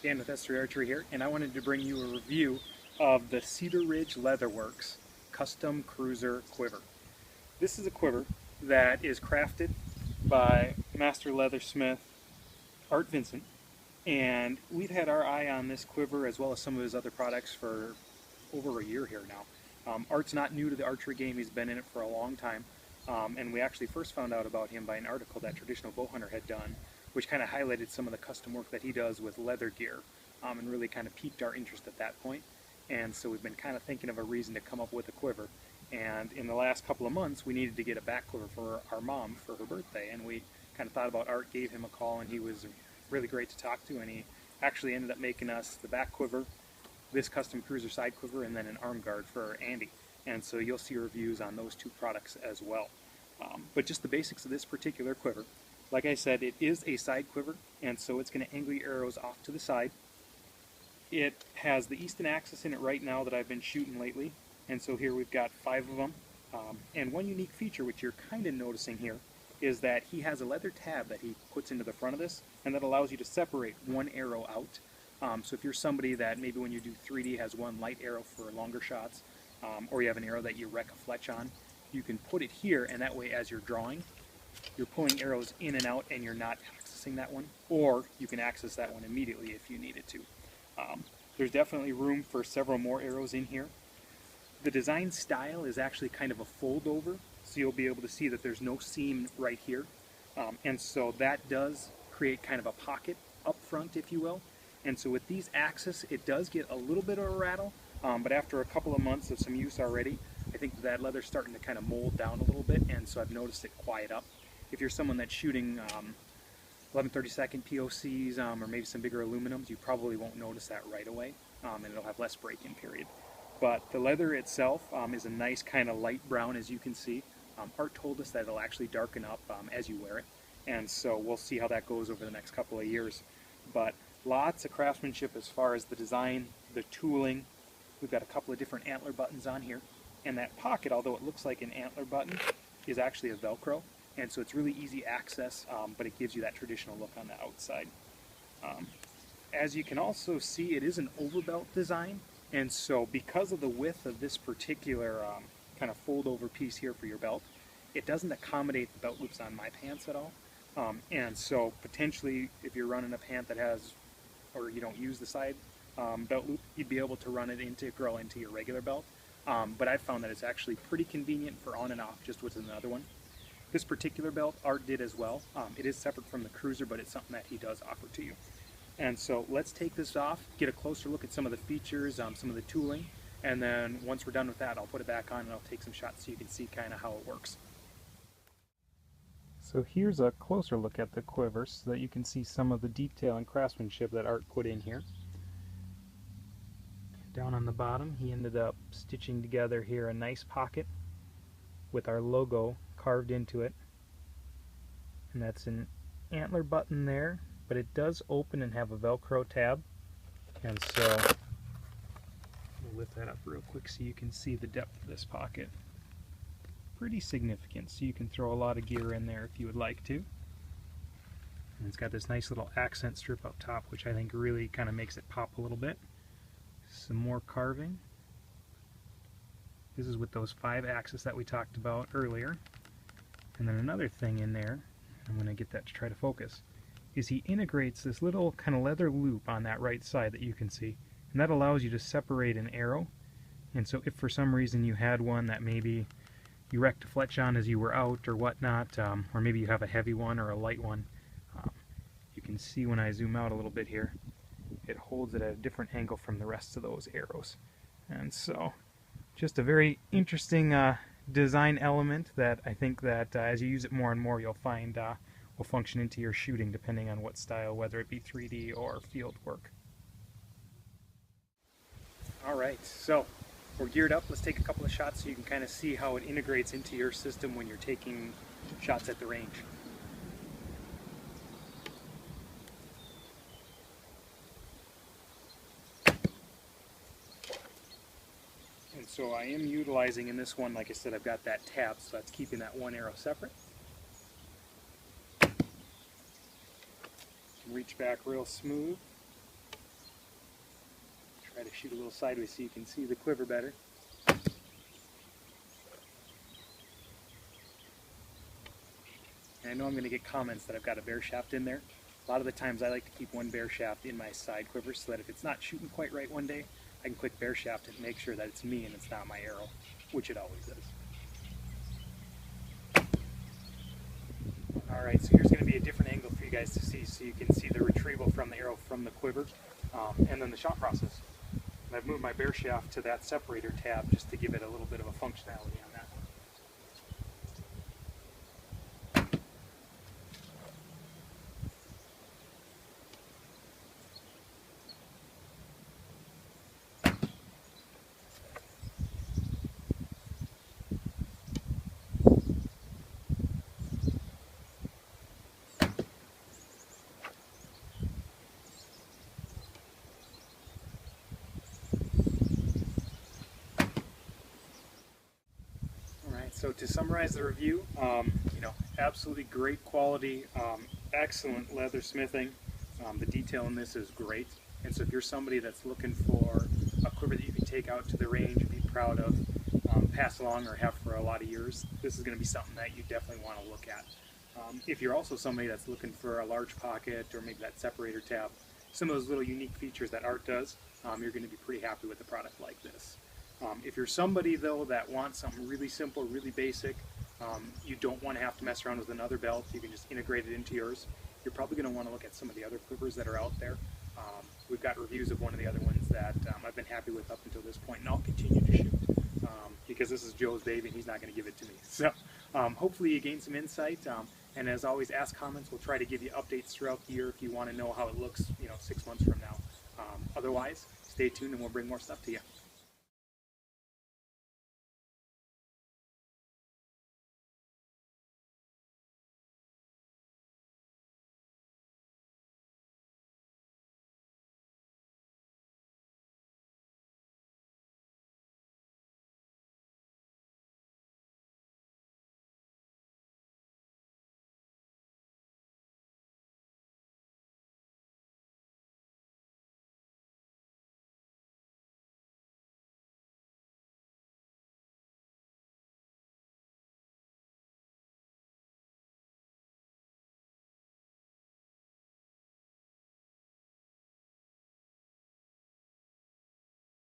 Dan with S3 Archery here, and I wanted to bring you a review of the Cedar Ridge Leatherworks Custom Cruiser Quiver. This is a quiver that is crafted by Master Leathersmith Art Vincent, and we've had our eye on this quiver as well as some of his other products for over a year here now. Art's not new to the archery game, he's been in it for a long time, and we actually first found out about him by an article that Traditional Bowhunter had done, which kind of highlighted some of the custom work that he does with leather gear, and really kind of piqued our interest at that point. And so we've been kind of thinking of a reason to come up with a quiver. And in the last couple of months, we needed to get a back quiver for our mom for her birthday, and we kind of thought about Art, gave him a call, and he was really great to talk to, and he actually ended up making us the back quiver, this custom cruiser side quiver, and then an arm guard for Andy. And so you'll see reviews on those two products as well. But just the basics of this particular quiver. Like I said, it is a side quiver, and so it's going to angle your arrows off to the side. It has the easton axis in it right now that I've been shooting lately, and so here we've got 5 of them. And one unique feature, which you're kind of noticing here, is that he has a leather tab that he puts into the front of this, and that allows you to separate one arrow out. So if you're somebody that maybe when you do 3D has one light arrow for longer shots, or you have an arrow that you wreck a fletch on, you can put it here, and that way as you're drawing, you're pulling arrows in and out and you're not accessing that one, or you can access that one immediately if you needed to. There's definitely room for several more arrows in here. The design style is actually kind of a fold over, so you'll be able to see that there's no seam right here, and so that does create kind of a pocket up front, if you will. And so with these axes, it does get a little bit of a rattle, but after a couple of months of some use already, I think that leather's starting to kind of mold down a little bit, and so I've noticed it quiet up. If you're someone that's shooting 11/32 POCs or maybe some bigger aluminums, you probably won't notice that right away, and it'll have less break-in period. But the leather itself is a nice kind of light brown, as you can see. Art told us that it'll actually darken up as you wear it, and so we'll see how that goes over the next couple of years. But lots of craftsmanship as far as the design, the tooling. We've got a couple of different antler buttons on here, and that pocket, although it looks like an antler button, is actually a Velcro. And so it's really easy access, but it gives you that traditional look on the outside. As you can also see, it is an overbelt design, and so because of the width of this particular kind of fold-over piece here for your belt, it doesn't accommodate the belt loops on my pants at all. And so potentially, if you're running a pant that has, or you don't use the side belt loop, you'd be able to run it integral into your regular belt. But I've found that it's actually pretty convenient for on and off, just with another one. This particular belt, Art did as well. It is separate from the cruiser, but it's something that he does offer to you. And so let's take this off, get a closer look at some of the features, some of the tooling, and then once we're done with that, I'll put it back on and I'll take some shots so you can see kind of how it works. So here's a closer look at the quiver so that you can see some of the detail and craftsmanship that Art put in here. Down on the bottom, he ended up stitching together here a nice pocket with our logo carved into it, and that's an antler button there, but it does open and have a Velcro tab. And so we'll lift that up real quick so you can see the depth of this pocket. Pretty significant, so you can throw a lot of gear in there if you would like to. And it's got this nice little accent strip up top, which I think really kind of makes it pop a little bit. Some more carving. This is with those 5 axes that we talked about earlier. And then another thing in there, I'm going to get that to try to focus, is he integrates this little kind of leather loop on that right side that you can see. And that allows you to separate an arrow. And so if for some reason you had one that maybe you wrecked a fletch on as you were out or whatnot, or maybe you have a heavy one or a light one, you can see when I zoom out a little bit here, it holds it at a different angle from the rest of those arrows. And so just a very interesting design element that I think that as you use it more and more, you'll find will function into your shooting depending on what style, whether it be 3D or field work. Alright, so we're geared up. Let's take a couple of shots so you can kind of see how it integrates into your system when you're taking shots at the range. And so I am utilizing in this one, like I said, I've got that tab, so that's keeping that one arrow separate. Reach back real smooth. Try to shoot a little sideways so you can see the quiver better. And I know I'm going to get comments that I've got a bare shaft in there. A lot of the times I like to keep one bare shaft in my side quiver so that if it's not shooting quite right one day, I can click bare shaft and make sure that it's me and it's not my arrow, which it always is. Alright, so here's going to be a different angle for you guys to see so you can see the retrieval from the arrow from the quiver and then the shot process. And I've moved my bare shaft to that separator tab just to give it a little bit of a functionality on that. So to summarize the review, absolutely great quality, excellent leather smithing. The detail in this is great. And so if you're somebody that's looking for a quiver that you can take out to the range and be proud of, pass along or have for a lot of years, this is going to be something that you definitely want to look at. If you're also somebody that's looking for a large pocket or maybe that separator tab, some of those little unique features that Art does, you're going to be pretty happy with a product like this. If you're somebody though that wants something really simple, really basic, you don't want to have to mess around with another belt, you can just integrate it into yours, you're probably going to want to look at some of the other quivers that are out there. We've got reviews of one of the other ones that I've been happy with up until this point, and I'll continue to shoot because this is Joe's baby and he's not going to give it to me. So hopefully you gain some insight, and as always, ask comments. We'll try to give you updates throughout the year if you want to know how it looks 6 months from now. Otherwise, stay tuned and we'll bring more stuff to you.